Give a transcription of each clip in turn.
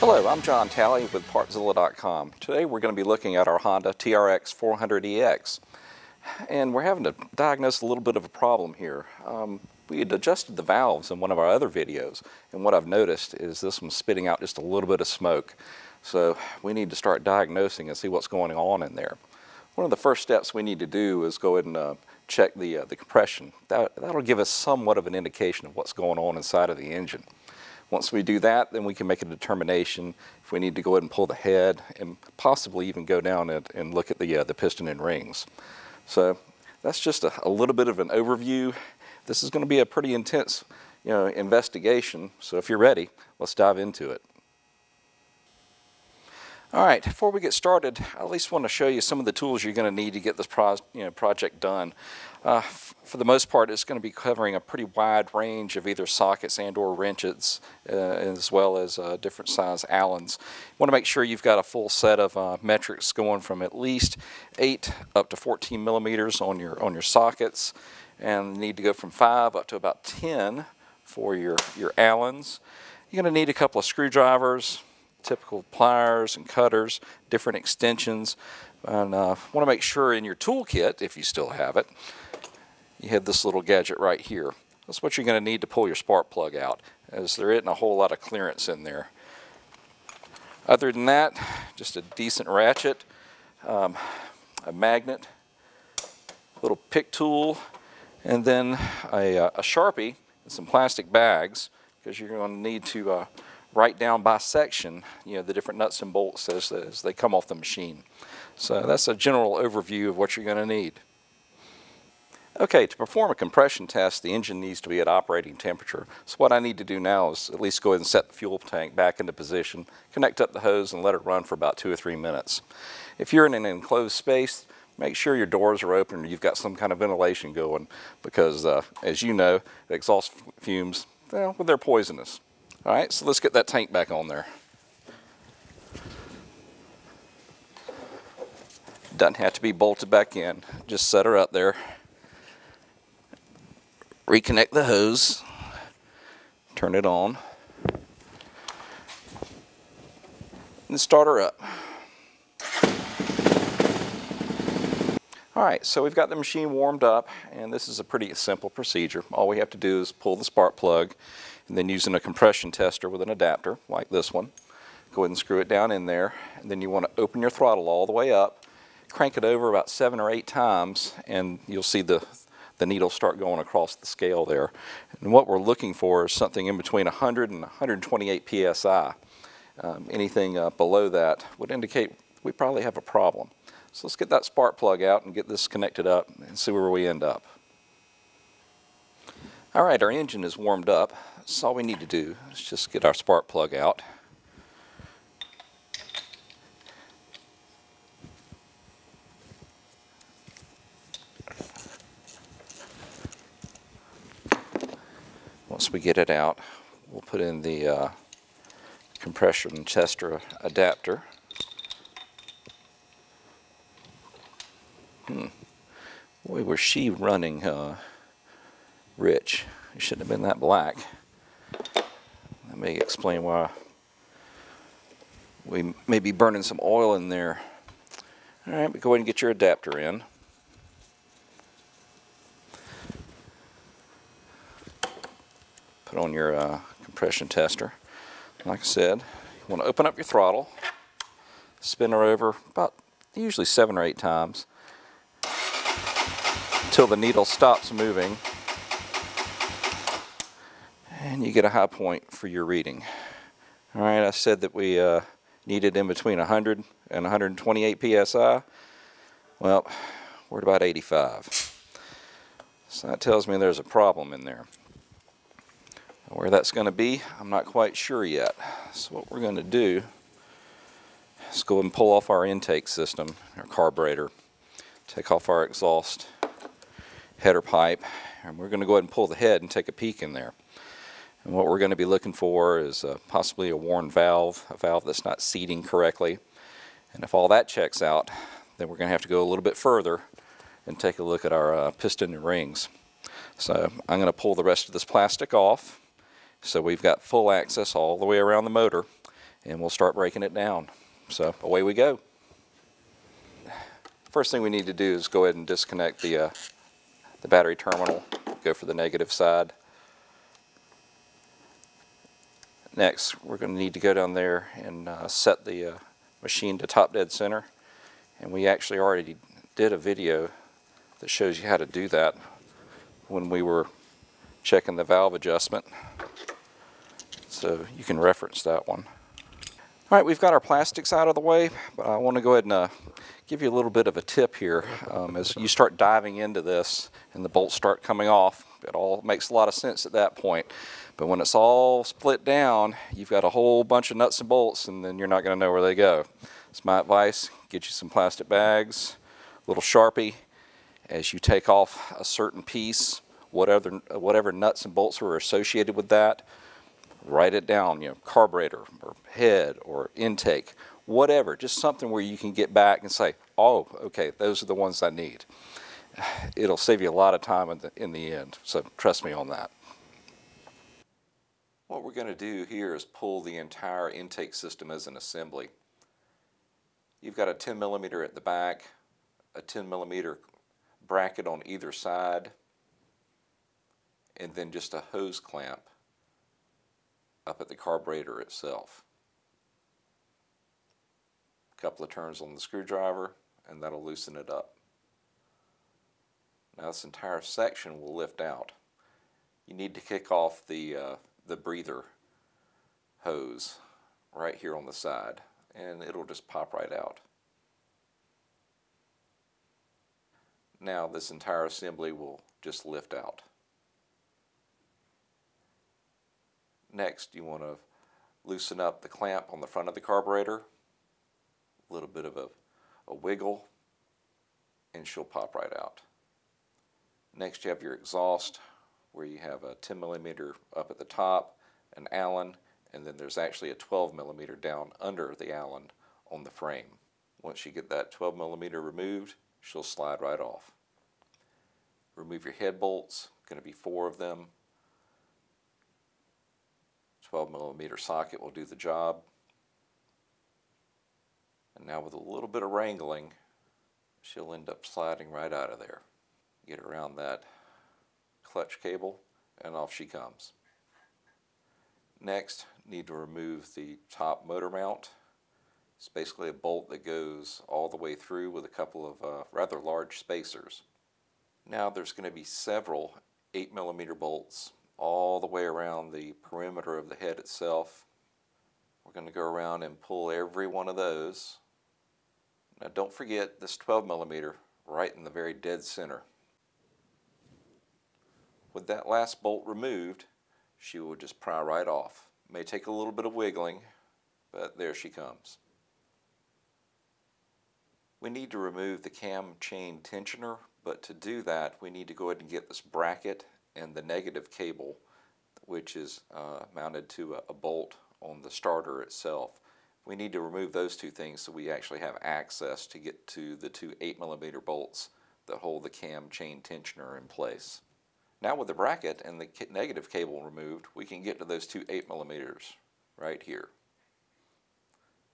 Hello, I'm John Talley with Partzilla.com. Today we're going to be looking at our Honda TRX400 EX. And we're having to diagnose a little bit of a problem here. We had adjusted the valves in one of our other videos, and what I've noticed is this one's spitting out just a little bit of smoke. So we need to start diagnosing and see what's going on in there. One of the first steps we need to do is go ahead and check the compression. That'll give us somewhat of an indication of what's going on inside of the engine. Once we do that, then we can make a determination if we need to go ahead and pull the head and possibly even go down and look at the piston and rings. So that's just a little bit of an overview. This is going to be a pretty intense, investigation. So if you're ready, let's dive into it. All right, before we get started, I at least want to show you some of the tools you're going to need to get this project done. For the most part, it's going to be covering a pretty wide range of either sockets and or wrenches, as well as different size Allens. You want to make sure you've got a full set of metrics going from at least 8 up to 14 millimeters on your sockets, and need to go from 5 up to about 10 for your Allens. You're going to need a couple of screwdrivers, typical pliers and cutters, different extensions, and want to make sure in your toolkit, if you still have it, you have this little gadget right here. That's what you're going to need to pull your spark plug out, as there isn't a whole lot of clearance in there. Other than that, just a decent ratchet, a magnet, little pick tool, and then a Sharpie and some plastic bags, because you're going to need to write down by section, the different nuts and bolts as they come off the machine. So that's a general overview of what you're going to need. Okay, to perform a compression test, the engine needs to be at operating temperature. So what I need to do now is at least go ahead and set the fuel tank back into position, connect up the hose, and let it run for about 2 or 3 minutes. If you're in an enclosed space, make sure your doors are open and you've got some kind of ventilation going, because as you know, the exhaust fumes, well, they're poisonous. All right, so let's get that tank back on there. Doesn't have to be bolted back in. Just set her up there. Reconnect the hose. Turn it on. And start her up. All right, so we've got the machine warmed up, and this is a pretty simple procedure. All we have to do is pull the spark plug, and then using a compression tester with an adapter like this one, go ahead and screw it down in there, and then you want to open your throttle all the way up, crank it over about 7 or 8 times, and you'll see the needle start going across the scale there. And what we're looking for is something in between 100 and 128 psi. Anything below that would indicate we probably have a problem. So let's get that spark plug out and get this connected up and see where we end up. All right, our engine is warmed up. So all we need to do is just get our spark plug out. Once we get it out, we'll put in the compression tester adapter. Boy, was she running rich. It shouldn't have been that black. That may explain why we may be burning some oil in there. All right, but go ahead and get your adapter in. Put on your compression tester. Like I said, you want to open up your throttle, spin her over about usually 7 or 8 times until the needle stops moving, and you get a high point for your reading. All right, I said that we needed in between 100 and 128 psi. Well, we're at about 85. So that tells me there's a problem in there. Where that's going to be, I'm not quite sure yet. So what we're going to do is go and pull off our intake system, our carburetor, take off our exhaust header pipe, and we're going to go ahead and pull the head and take a peek in there. And what we're going to be looking for is possibly a worn valve, a valve that's not seating correctly. And if all that checks out, then we're going to have to go a little bit further and take a look at our piston and rings. So I'm going to pull the rest of this plastic off, so we've got full access all the way around the motor, and we'll start breaking it down. So away we go. First thing we need to do is go ahead and disconnect the battery terminal. Go for the negative side. Next, we're going to need to go down there and set the machine to top dead center. And we actually already did a video that shows you how to do that when we were checking the valve adjustment. So you can reference that one. All right, we've got our plastics out of the way, but I want to go ahead and give you a little bit of a tip here. As you start diving into this and the bolts start coming off, it all makes a lot of sense at that point. But when it's all split down, you've got a whole bunch of nuts and bolts, and then you're not going to know where they go. It's my advice, get you some plastic bags, a little Sharpie. As you take off a certain piece, whatever nuts and bolts were associated with that, write it down, carburetor or head or intake, whatever, just something where you can get back and say, oh, okay, those are the ones I need. It'll save you a lot of time in the end, so trust me on that. What we're going to do here is pull the entire intake system as an assembly. You've got a 10 millimeter at the back, a 10 millimeter bracket on either side, and then just a hose clamp up at the carburetor itself. A couple of turns on the screwdriver and that'll loosen it up. Now this entire section will lift out. You need to kick off the breather hose right here on the side, and it'll just pop right out. Now this entire assembly will just lift out. Next, you want to loosen up the clamp on the front of the carburetor, a little bit of a wiggle, and she'll pop right out. Next, you have your exhaust, where you have a 10 millimeter up at the top, an Allen, and then there's actually a 12 millimeter down under the Allen on the frame. Once you get that 12 millimeter removed, she'll slide right off. Remove your head bolts, going to be 4 of them. 12 millimeter socket will do the job. And now with a little bit of wrangling, she'll end up sliding right out of there. Get around that clutch cable and off she comes. Next, need to remove the top motor mount. It's basically a bolt that goes all the way through with a couple of rather large spacers. Now there's going to be several 8 millimeter bolts all the way around the perimeter of the head itself. We're going to go around and pull every one of those. Now don't forget this 12 millimeter right in the very dead center. With that last bolt removed, she will just pry right off. May take a little bit of wiggling, but there she comes. We need to remove the cam chain tensioner, but to do that we need to go ahead and get this bracket and the negative cable, which is mounted to a bolt on the starter itself. We need to remove those two things so we actually have access to get to the 2 8 millimeter bolts that hold the cam chain tensioner in place. Now with the bracket and the negative cable removed, we can get to those 2 8 millimeters right here.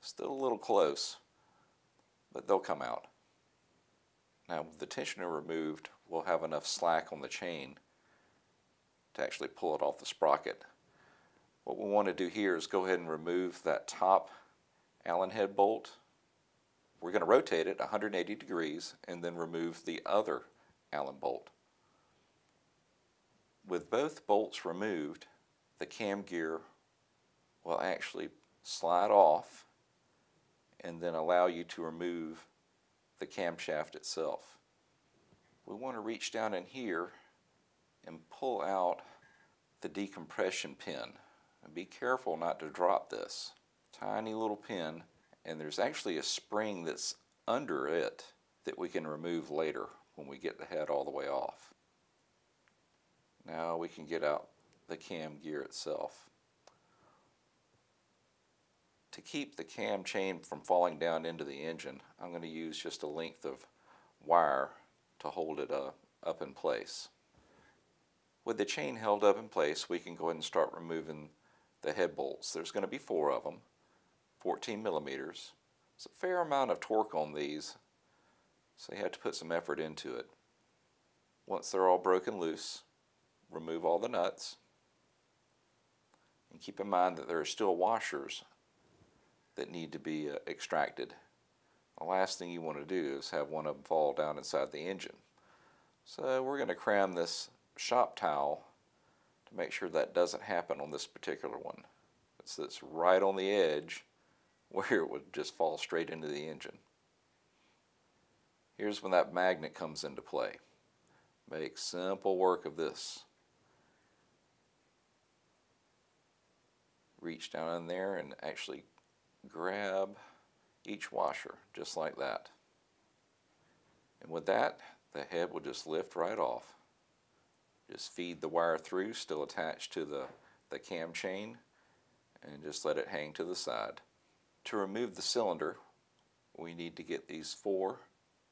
Still a little close, but they'll come out. Now with the tensioner removed, we'll have enough slack on the chain to actually pull it off the sprocket. What we want to do here is go ahead and remove that top Allen head bolt. We're going to rotate it 180 degrees and then remove the other Allen bolt. With both bolts removed, the cam gear will actually slide off and then allow you to remove the camshaft itself. We want to reach down in here and pull out the decompression pin. And be careful not to drop this. Tiny little pin, and there's actually a spring that's under it that we can remove later when we get the head all the way off. Now we can get out the cam gear itself. To keep the cam chain from falling down into the engine, I'm going to use just a length of wire to hold it up in place. With the chain held up in place, we can go ahead and start removing the head bolts. There's going to be 4 of them. 14 millimeters. It's a fair amount of torque on these, so you have to put some effort into it. Once they're all broken loose, remove all the nuts, and keep in mind that there are still washers that need to be extracted. The last thing you want to do is have one of them fall down inside the engine. So we're going to cram this shop towel to make sure that doesn't happen on this particular one. It sits right on the edge where it would just fall straight into the engine. Here's when that magnet comes into play. Make simple work of this. Reach down in there and actually grab each washer just like that. And with that, the head will just lift right off. Just feed the wire through, still attached to the cam chain, and just let it hang to the side. To remove the cylinder, we need to get these 4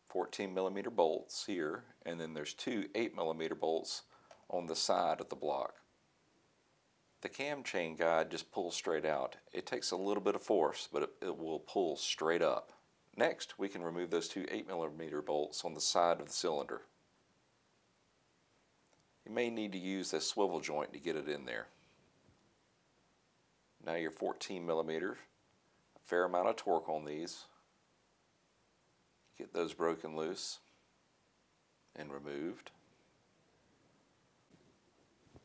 14 millimeter bolts here, and then there's 2 8 millimeter bolts on the side of the block. The cam chain guide just pulls straight out. It takes a little bit of force, but it will pull straight up. Next, we can remove those 2 8 millimeter bolts on the side of the cylinder. You may need to use a swivel joint to get it in there. Now your 14 millimeter, a fair amount of torque on these. Get those broken loose and removed.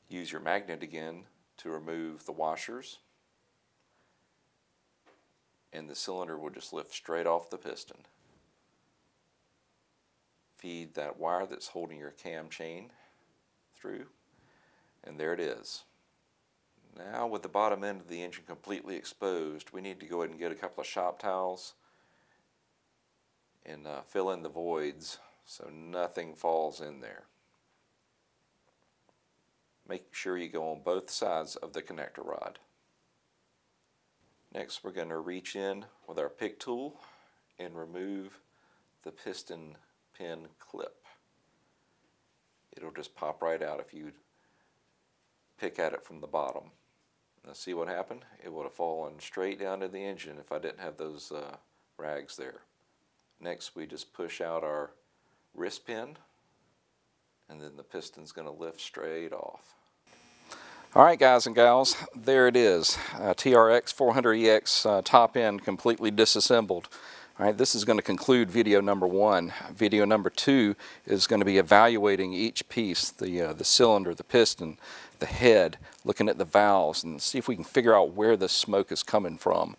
Use your magnet again to remove the washers, and the cylinder will just lift straight off the piston. Feed that wire that's holding your cam chain through, and there it is. Now with the bottom end of the engine completely exposed, we need to go ahead and get a couple of shop towels and fill in the voids so nothing falls in there. Make sure you go on both sides of the connector rod. Next, we're going to reach in with our pick tool and remove the piston pin clip. It'll just pop right out if you pick at it from the bottom. Now see what happened? It would have fallen straight down to the engine if I didn't have those rags there. Next, we just push out our wrist pin, and then the piston's going to lift straight off. Alright guys and gals, there it is, TRX400 EX top end completely disassembled. Alright, this is going to conclude video number 1. Video number 2 is going to be evaluating each piece, the cylinder, the piston, the head, looking at the valves, and see if we can figure out where the smoke is coming from.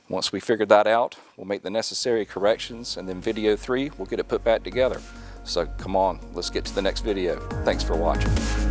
Once we figure that out, we'll make the necessary corrections, and then video 3, we'll get it put back together. So come on, let's get to the next video. Thanks for watching.